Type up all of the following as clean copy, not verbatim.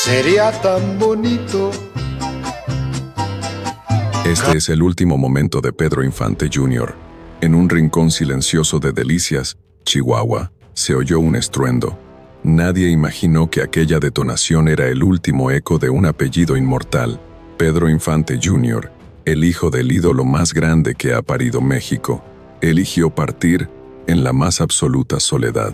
Sería tan bonito. Este es el último momento de Pedro Infante Jr. En un rincón silencioso de Delicias, Chihuahua, se oyó un estruendo. Nadie imaginó que aquella detonación era el último eco de un apellido inmortal. Pedro Infante Jr., el hijo del ídolo más grande que ha parido México, eligió partir en la más absoluta soledad.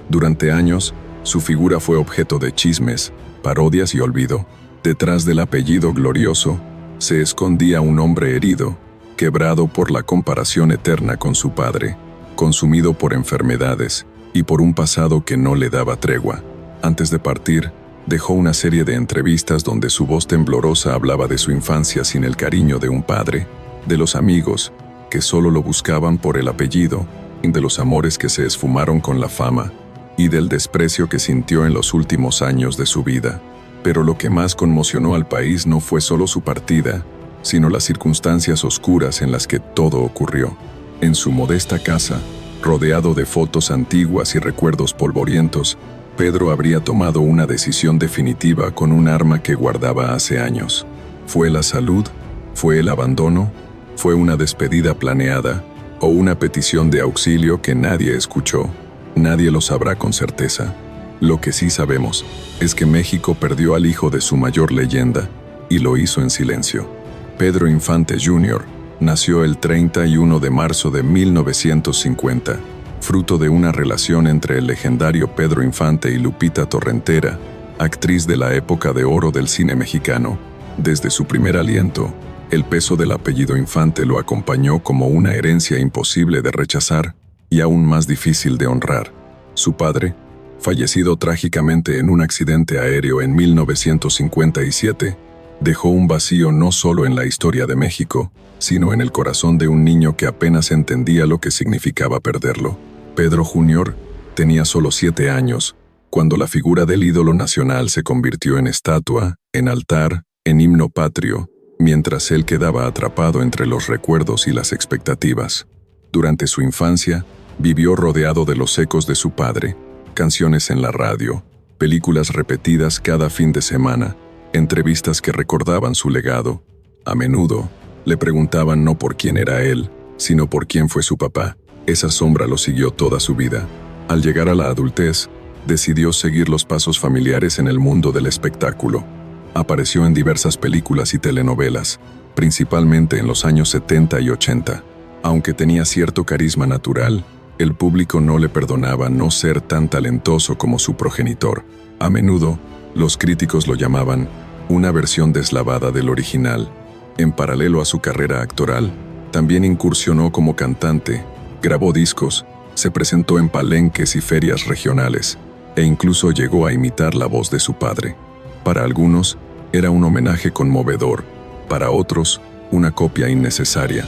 Durante años, su figura fue objeto de chismes, parodias y olvido. Detrás del apellido glorioso, se escondía un hombre herido, quebrado por la comparación eterna con su padre, consumido por enfermedades y por un pasado que no le daba tregua. Antes de partir, dejó una serie de entrevistas donde su voz temblorosa hablaba de su infancia sin el cariño de un padre, de los amigos que solo lo buscaban por el apellido, de los amores que se esfumaron con la fama y del desprecio que sintió en los últimos años de su vida. Pero lo que más conmocionó al país no fue solo su partida, sino las circunstancias oscuras en las que todo ocurrió. En su modesta casa, rodeado de fotos antiguas y recuerdos polvorientos, Pedro habría tomado una decisión definitiva con un arma que guardaba hace años. ¿Fue la salud? ¿Fue el abandono? ¿Fue una despedida planeada? ¿O una petición de auxilio que nadie escuchó? Nadie lo sabrá con certeza. Lo que sí sabemos es que México perdió al hijo de su mayor leyenda, y lo hizo en silencio. Pedro Infante Jr. nació el 31 de marzo de 1950, fruto de una relación entre el legendario Pedro Infante y Lupita Torrentera, actriz de la época de oro del cine mexicano. Desde su primer aliento, el peso del apellido Infante lo acompañó como una herencia imposible de rechazar y aún más difícil de honrar. Su padre, fallecido trágicamente en un accidente aéreo en 1957, dejó un vacío no solo en la historia de México, sino en el corazón de un niño que apenas entendía lo que significaba perderlo. Pedro Jr. tenía solo 7 años, cuando la figura del ídolo nacional se convirtió en estatua, en altar, en himno patrio, mientras él quedaba atrapado entre los recuerdos y las expectativas. Durante su infancia, vivió rodeado de los ecos de su padre, canciones en la radio, películas repetidas cada fin de semana, entrevistas que recordaban su legado. A menudo, le preguntaban no por quién era él, sino por quién fue su papá. Esa sombra lo siguió toda su vida. Al llegar a la adultez, decidió seguir los pasos familiares en el mundo del espectáculo. Apareció en diversas películas y telenovelas, principalmente en los años 70 y 80. Aunque tenía cierto carisma natural, el público no le perdonaba no ser tan talentoso como su progenitor. A menudo, los críticos lo llamaban una versión deslavada del original. En paralelo a su carrera actoral, también incursionó como cantante, grabó discos, se presentó en palenques y ferias regionales, e incluso llegó a imitar la voz de su padre. Para algunos, era un homenaje conmovedor, para otros, una copia innecesaria.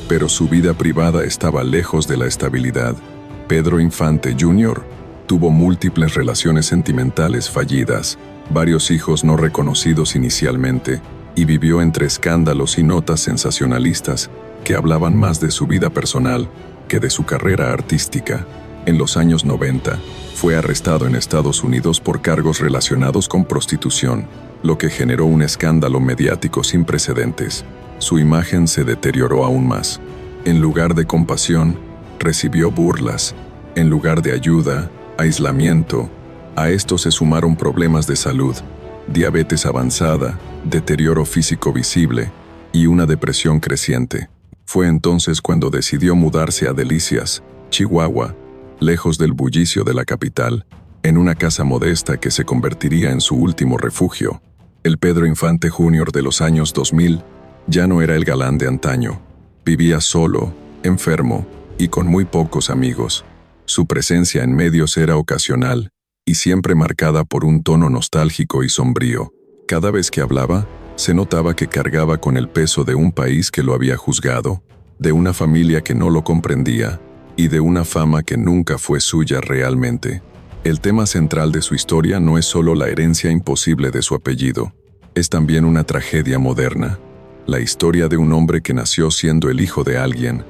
Pero su vida privada estaba lejos de la estabilidad. Pedro Infante Jr. tuvo múltiples relaciones sentimentales fallidas, varios hijos no reconocidos inicialmente, y vivió entre escándalos y notas sensacionalistas que hablaban más de su vida personal que de su carrera artística. En los años 90, fue arrestado en Estados Unidos por cargos relacionados con prostitución, lo que generó un escándalo mediático sin precedentes. Su imagen se deterioró aún más. En lugar de compasión, recibió burlas. En lugar de ayuda, aislamiento. A esto se sumaron problemas de salud, diabetes avanzada, deterioro físico visible y una depresión creciente. Fue entonces cuando decidió mudarse a Delicias, Chihuahua, lejos del bullicio de la capital, en una casa modesta que se convertiría en su último refugio. El Pedro Infante Jr. de los años 2000 ya no era el galán de antaño. Vivía solo, enfermo y con muy pocos amigos. Su presencia en medios era ocasional y siempre marcada por un tono nostálgico y sombrío. Cada vez que hablaba, se notaba que cargaba con el peso de un país que lo había juzgado, de una familia que no lo comprendía y de una fama que nunca fue suya realmente. El tema central de su historia no es solo la herencia imposible de su apellido, es también una tragedia moderna. La historia de un hombre que nació siendo el hijo de alguien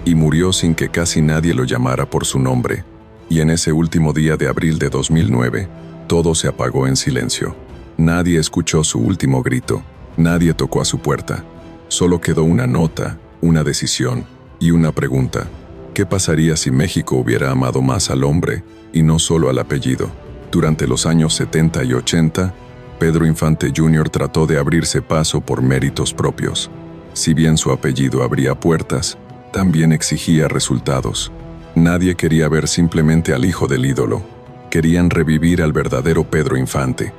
y murió sin que casi nadie lo llamara por su nombre. Y en ese último día de abril de 2009, todo se apagó en silencio. Nadie escuchó su último grito, nadie tocó a su puerta. Solo quedó una nota, una decisión y una pregunta. ¿Qué pasaría si México hubiera amado más al hombre y no solo al apellido? Durante los años 70 y 80, Pedro Infante Jr. trató de abrirse paso por méritos propios. Si bien su apellido abría puertas, también exigía resultados. Nadie quería ver simplemente al hijo del ídolo. Querían revivir al verdadero Pedro Infante.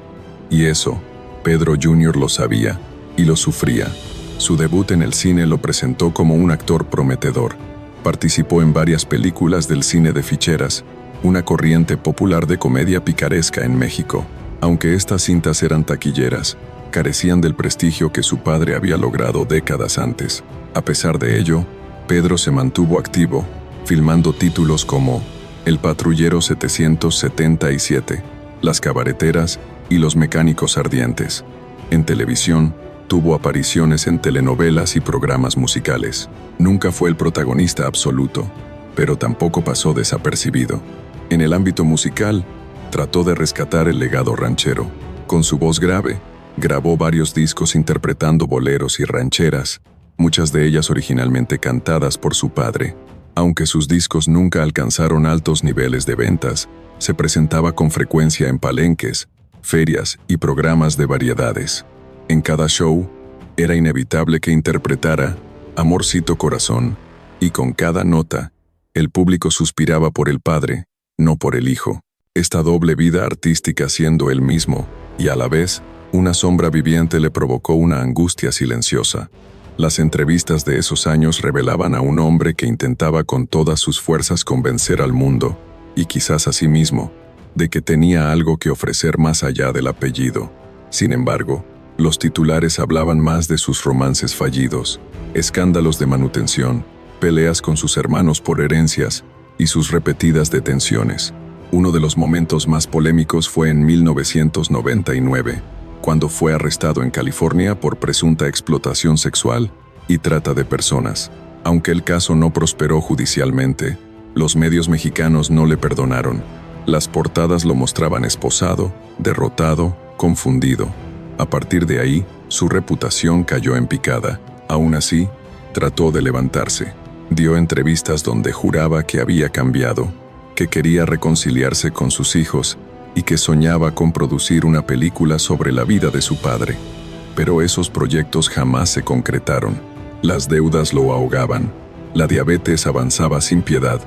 Y eso, Pedro Jr. lo sabía y lo sufría. Su debut en el cine lo presentó como un actor prometedor. Participó en varias películas del cine de ficheras, una corriente popular de comedia picaresca en México. Aunque estas cintas eran taquilleras, carecían del prestigio que su padre había logrado décadas antes. A pesar de ello, Pedro se mantuvo activo, filmando títulos como El Patrullero 777, Las Cabareteras y Los Mecánicos Ardientes. En televisión, tuvo apariciones en telenovelas y programas musicales. Nunca fue el protagonista absoluto, pero tampoco pasó desapercibido. En el ámbito musical, trató de rescatar el legado ranchero. Con su voz grave, grabó varios discos interpretando boleros y rancheras, muchas de ellas originalmente cantadas por su padre. Aunque sus discos nunca alcanzaron altos niveles de ventas, se presentaba con frecuencia en palenques, ferias y programas de variedades. En cada show, era inevitable que interpretara Amorcito Corazón, y con cada nota, el público suspiraba por el padre, no por el hijo. Esta doble vida artística siendo él mismo, y a la vez, una sombra viviente le provocó una angustia silenciosa. Las entrevistas de esos años revelaban a un hombre que intentaba con todas sus fuerzas convencer al mundo, y quizás a sí mismo, de que tenía algo que ofrecer más allá del apellido. Sin embargo, los titulares hablaban más de sus romances fallidos, escándalos de manutención, peleas con sus hermanos por herencias y sus repetidas detenciones. Uno de los momentos más polémicos fue en 1999, cuando fue arrestado en California por presunta explotación sexual y trata de personas. Aunque el caso no prosperó judicialmente, los medios mexicanos no le perdonaron. Las portadas lo mostraban esposado, derrotado, confundido. A partir de ahí, su reputación cayó en picada. Aún así, trató de levantarse. Dio entrevistas donde juraba que había cambiado, que quería reconciliarse con sus hijos y que soñaba con producir una película sobre la vida de su padre. Pero esos proyectos jamás se concretaron. Las deudas lo ahogaban, la diabetes avanzaba sin piedad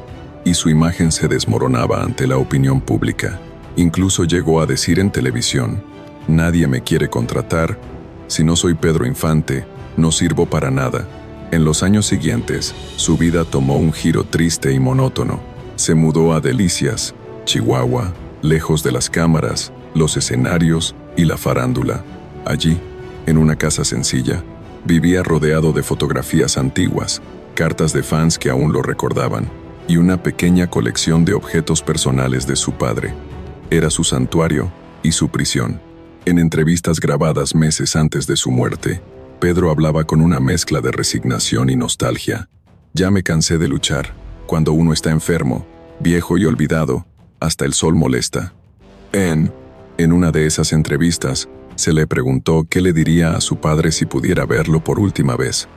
y su imagen se desmoronaba ante la opinión pública. Incluso llegó a decir en televisión: «Nadie me quiere contratar, si no soy Pedro Infante, no sirvo para nada». En los años siguientes, su vida tomó un giro triste y monótono. Se mudó a Delicias, Chihuahua, lejos de las cámaras, los escenarios y la farándula. Allí, en una casa sencilla, vivía rodeado de fotografías antiguas, cartas de fans que aún lo recordaban, y una pequeña colección de objetos personales de su padre. Era su santuario y su prisión. En entrevistas grabadas meses antes de su muerte, Pedro hablaba con una mezcla de resignación y nostalgia. «Ya me cansé de luchar. Cuando uno está enfermo, viejo y olvidado, hasta el sol molesta». En una de esas entrevistas, se le preguntó qué le diría a su padre si pudiera verlo por última vez.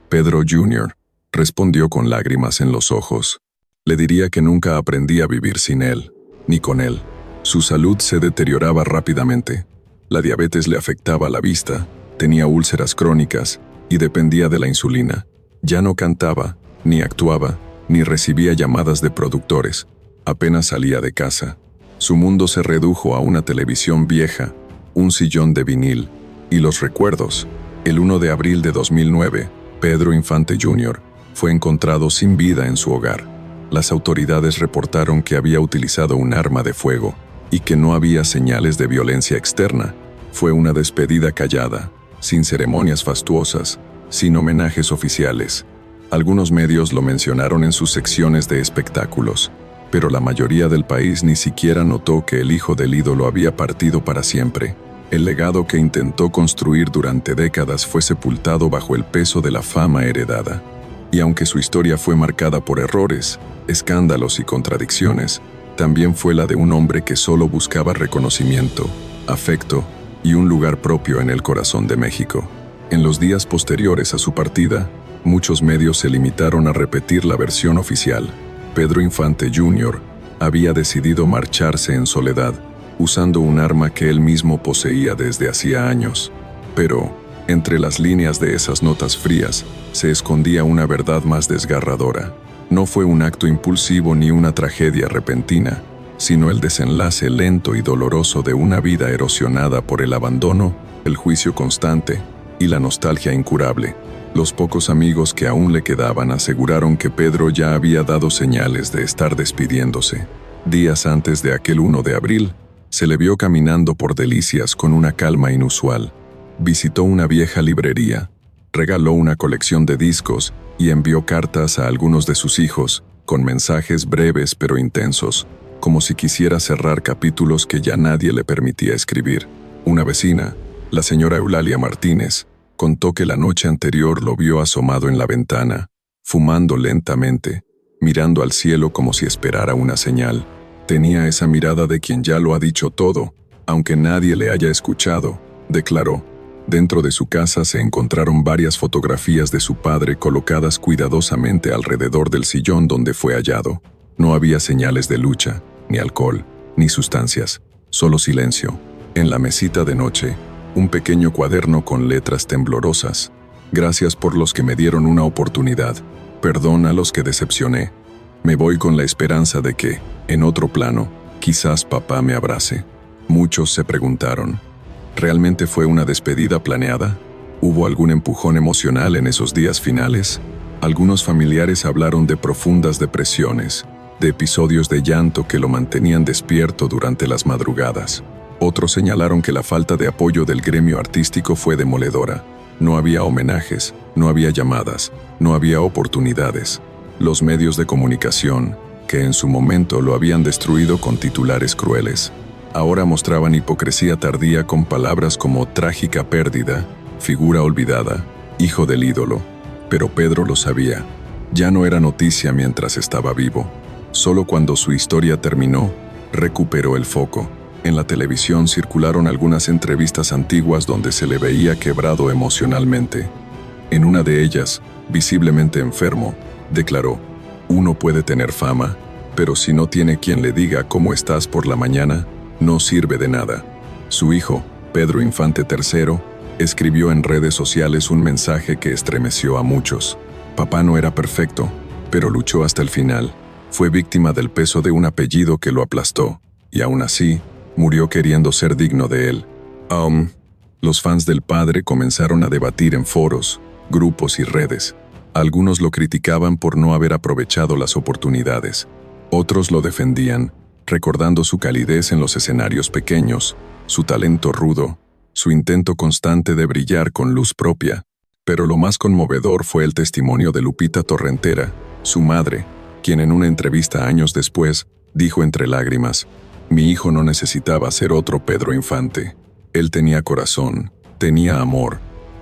Pedro Jr. respondió con lágrimas en los ojos. Le diría que nunca aprendí a vivir sin él, ni con él. Su salud se deterioraba rápidamente. La diabetes le afectaba la vista, tenía úlceras crónicas y dependía de la insulina. Ya no cantaba, ni actuaba, ni recibía llamadas de productores. Apenas salía de casa. Su mundo se redujo a una televisión vieja, un sillón de vinil y los recuerdos. El 1 de abril de 2009, Pedro Infante Jr. fue encontrado sin vida en su hogar. Las autoridades reportaron que había utilizado un arma de fuego y que no había señales de violencia externa. Fue una despedida callada, sin ceremonias fastuosas, sin homenajes oficiales. Algunos medios lo mencionaron en sus secciones de espectáculos, pero la mayoría del país ni siquiera notó que el hijo del ídolo había partido para siempre. El legado que intentó construir durante décadas fue sepultado bajo el peso de la fama heredada. Y aunque su historia fue marcada por errores, escándalos y contradicciones, también fue la de un hombre que solo buscaba reconocimiento, afecto y un lugar propio en el corazón de México. En los días posteriores a su partida, muchos medios se limitaron a repetir la versión oficial. Pedro Infante Jr. había decidido marcharse en soledad, usando un arma que él mismo poseía desde hacía años. Pero, entre las líneas de esas notas frías, se escondía una verdad más desgarradora. No fue un acto impulsivo ni una tragedia repentina, sino el desenlace lento y doloroso de una vida erosionada por el abandono, el juicio constante y la nostalgia incurable. Los pocos amigos que aún le quedaban aseguraron que Pedro ya había dado señales de estar despidiéndose. Días antes de aquel 1 de abril, se le vio caminando por Delicias con una calma inusual. Visitó una vieja librería, regaló una colección de discos y envió cartas a algunos de sus hijos, con mensajes breves pero intensos, como si quisiera cerrar capítulos que ya nadie le permitía escribir. Una vecina, la señora Eulalia Martínez, contó que la noche anterior lo vio asomado en la ventana, fumando lentamente, mirando al cielo como si esperara una señal. Tenía esa mirada de quien ya lo ha dicho todo, aunque nadie le haya escuchado, declaró. Dentro de su casa se encontraron varias fotografías de su padre colocadas cuidadosamente alrededor del sillón donde fue hallado. No había señales de lucha, ni alcohol, ni sustancias, solo silencio. En la mesita de noche, un pequeño cuaderno con letras temblorosas. Gracias por los que me dieron una oportunidad. Perdón a los que decepcioné. Me voy con la esperanza de que, en otro plano, quizás papá me abrace. Muchos se preguntaron, ¿realmente fue una despedida planeada? ¿Hubo algún empujón emocional en esos días finales? Algunos familiares hablaron de profundas depresiones, de episodios de llanto que lo mantenían despierto durante las madrugadas. Otros señalaron que la falta de apoyo del gremio artístico fue demoledora. No había homenajes, no había llamadas, no había oportunidades. Los medios de comunicación, que en su momento lo habían destruido con titulares crueles, ahora mostraban hipocresía tardía con palabras como trágica pérdida, figura olvidada, hijo del ídolo. Pero Pedro lo sabía. Ya no era noticia mientras estaba vivo. Solo cuando su historia terminó, recuperó el foco. En la televisión circularon algunas entrevistas antiguas donde se le veía quebrado emocionalmente. En una de ellas, visiblemente enfermo, declaró: «Uno puede tener fama, pero si no tiene quien le diga cómo estás por la mañana, no sirve de nada». Su hijo, Pedro Infante III, escribió en redes sociales un mensaje que estremeció a muchos. Papá no era perfecto, pero luchó hasta el final. Fue víctima del peso de un apellido que lo aplastó, y aún así, murió queriendo ser digno de él. Los fans del padre comenzaron a debatir en foros, grupos y redes. Algunos lo criticaban por no haber aprovechado las oportunidades. Otros lo defendían, recordando su calidez en los escenarios pequeños, su talento rudo, su intento constante de brillar con luz propia. Pero lo más conmovedor fue el testimonio de Lupita Torrentera, su madre, quien en una entrevista años después, dijo entre lágrimas: «Mi hijo no necesitaba ser otro Pedro Infante. Él tenía corazón, tenía amor,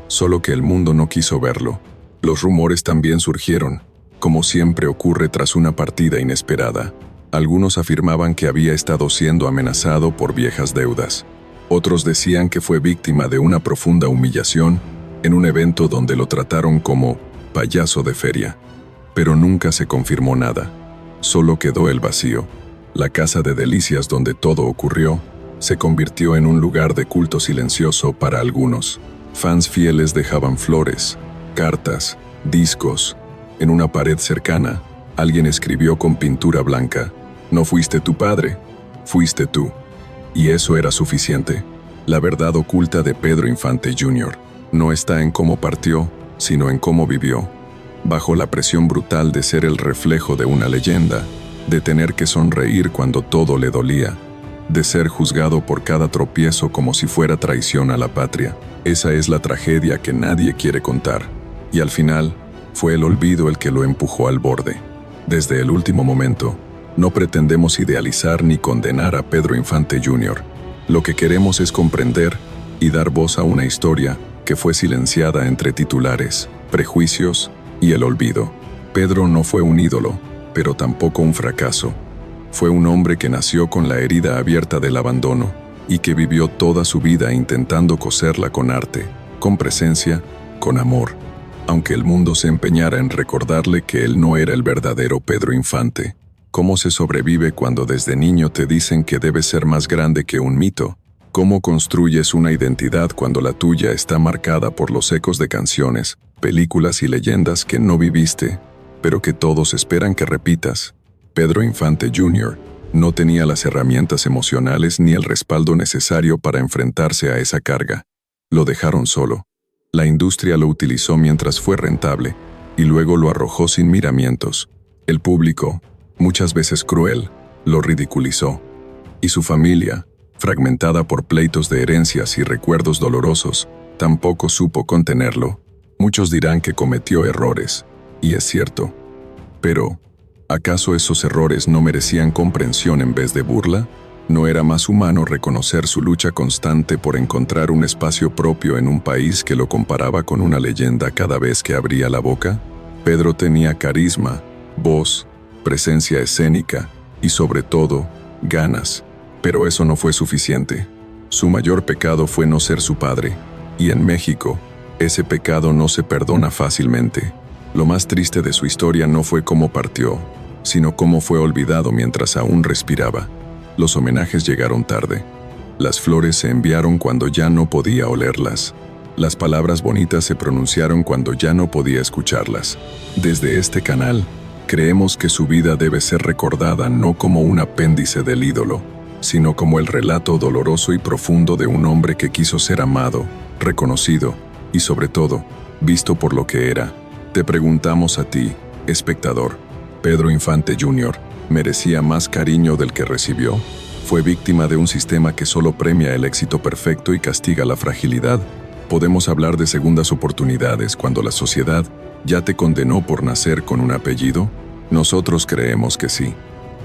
solo que el mundo no quiso verlo». Los rumores también surgieron, como siempre ocurre tras una partida inesperada. Algunos afirmaban que había estado siendo amenazado por viejas deudas. Otros decían que fue víctima de una profunda humillación en un evento donde lo trataron como payaso de feria. Pero nunca se confirmó nada. Solo quedó el vacío. La casa de Delicias donde todo ocurrió se convirtió en un lugar de culto silencioso para algunos. Fans fieles dejaban flores, cartas, discos. En una pared cercana, alguien escribió con pintura blanca: «No fuiste tu padre, fuiste tú». Y eso era suficiente. La verdad oculta de Pedro Infante Jr. no está en cómo partió, sino en cómo vivió. Bajo la presión brutal de ser el reflejo de una leyenda, de tener que sonreír cuando todo le dolía, de ser juzgado por cada tropiezo como si fuera traición a la patria. Esa es la tragedia que nadie quiere contar. Y al final, fue el olvido el que lo empujó al borde. Desde el último momento, no pretendemos idealizar ni condenar a Pedro Infante Jr. Lo que queremos es comprender y dar voz a una historia que fue silenciada entre titulares, prejuicios y el olvido. Pedro no fue un ídolo, pero tampoco un fracaso. Fue un hombre que nació con la herida abierta del abandono, y que vivió toda su vida intentando coserla con arte, con presencia, con amor, aunque el mundo se empeñara en recordarle que él no era el verdadero Pedro Infante. ¿Cómo se sobrevive cuando desde niño te dicen que debes ser más grande que un mito? ¿Cómo construyes una identidad cuando la tuya está marcada por los ecos de canciones, películas y leyendas que no viviste, pero que todos esperan que repitas? Pedro Infante Jr. no tenía las herramientas emocionales ni el respaldo necesario para enfrentarse a esa carga. Lo dejaron solo. La industria lo utilizó mientras fue rentable, y luego lo arrojó sin miramientos. El público, muchas veces cruel, lo ridiculizó. Y su familia, fragmentada por pleitos de herencias y recuerdos dolorosos, tampoco supo contenerlo. Muchos dirán que cometió errores, y es cierto. Pero, ¿acaso esos errores no merecían comprensión en vez de burla? ¿No era más humano reconocer su lucha constante por encontrar un espacio propio en un país que lo comparaba con una leyenda cada vez que abría la boca? Pedro tenía carisma, voz, presencia escénica y, sobre todo, ganas. Pero eso no fue suficiente. Su mayor pecado fue no ser su padre, y en México, ese pecado no se perdona fácilmente. Lo más triste de su historia no fue cómo partió, sino cómo fue olvidado mientras aún respiraba. Los homenajes llegaron tarde. Las flores se enviaron cuando ya no podía olerlas. Las palabras bonitas se pronunciaron cuando ya no podía escucharlas. Desde este canal, creemos que su vida debe ser recordada no como un apéndice del ídolo, sino como el relato doloroso y profundo de un hombre que quiso ser amado, reconocido y, sobre todo, visto por lo que era. Te preguntamos a ti, espectador, ¿Pedro Infante Jr. merecía más cariño del que recibió? ¿Fue víctima de un sistema que solo premia el éxito perfecto y castiga la fragilidad? ¿Podemos hablar de segundas oportunidades cuando la sociedad ya te condenó por nacer con un apellido? Nosotros creemos que sí,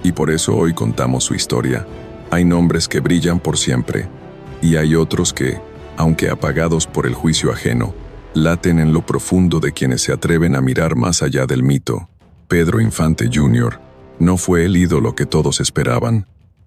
y por eso hoy contamos su historia. Hay nombres que brillan por siempre, y hay otros que, aunque apagados por el juicio ajeno, laten en lo profundo de quienes se atreven a mirar más allá del mito. Pedro Infante Jr. no fue el ídolo que todos esperaban,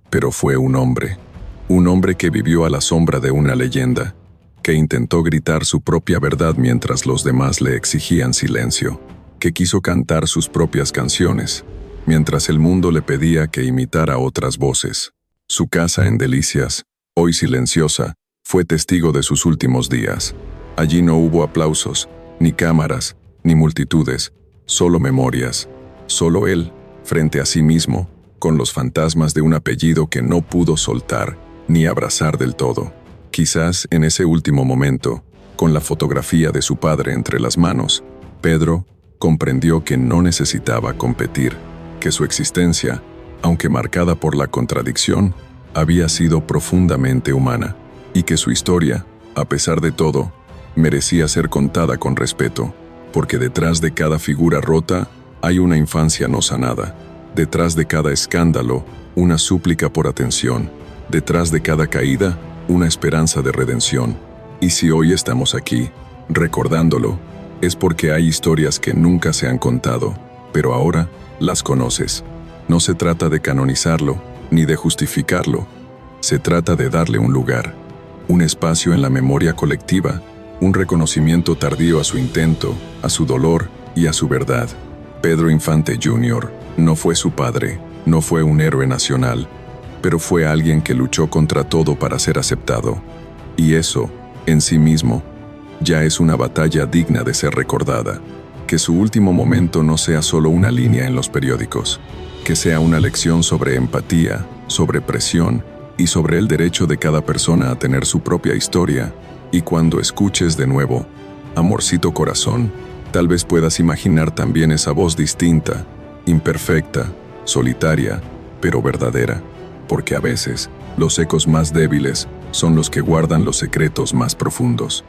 pero fue un hombre que vivió a la sombra de una leyenda, que intentó gritar su propia verdad mientras los demás le exigían silencio, que quiso cantar sus propias canciones, mientras el mundo le pedía que imitara otras voces. Su casa en Delicias, hoy silenciosa, fue testigo de sus últimos días. Allí no hubo aplausos, ni cámaras, ni multitudes, solo memorias, solo él, frente a sí mismo, con los fantasmas de un apellido que no pudo soltar ni abrazar del todo. Quizás en ese último momento, con la fotografía de su padre entre las manos, Pedro comprendió que no necesitaba competir, que su existencia, aunque marcada por la contradicción, había sido profundamente humana, y que su historia, a pesar de todo, merecía ser contada con respeto, porque detrás de cada figura rota hay una infancia no sanada, detrás de cada escándalo, una súplica por atención, detrás de cada caída, una esperanza de redención. Y si hoy estamos aquí, recordándolo, es porque hay historias que nunca se han contado, pero ahora las conoces. No se trata de canonizarlo, ni de justificarlo. Se trata de darle un lugar, un espacio en la memoria colectiva, un reconocimiento tardío a su intento, a su dolor y a su verdad. Pedro Infante Jr. no fue su padre, no fue un héroe nacional, pero fue alguien que luchó contra todo para ser aceptado. Y eso, en sí mismo, ya es una batalla digna de ser recordada. Que su último momento no sea solo una línea en los periódicos, que sea una lección sobre empatía, sobre presión y sobre el derecho de cada persona a tener su propia historia. Y cuando escuches de nuevo, Amorcito Corazón, tal vez puedas imaginar también esa voz distinta, imperfecta, solitaria, pero verdadera, porque a veces los ecos más débiles son los que guardan los secretos más profundos.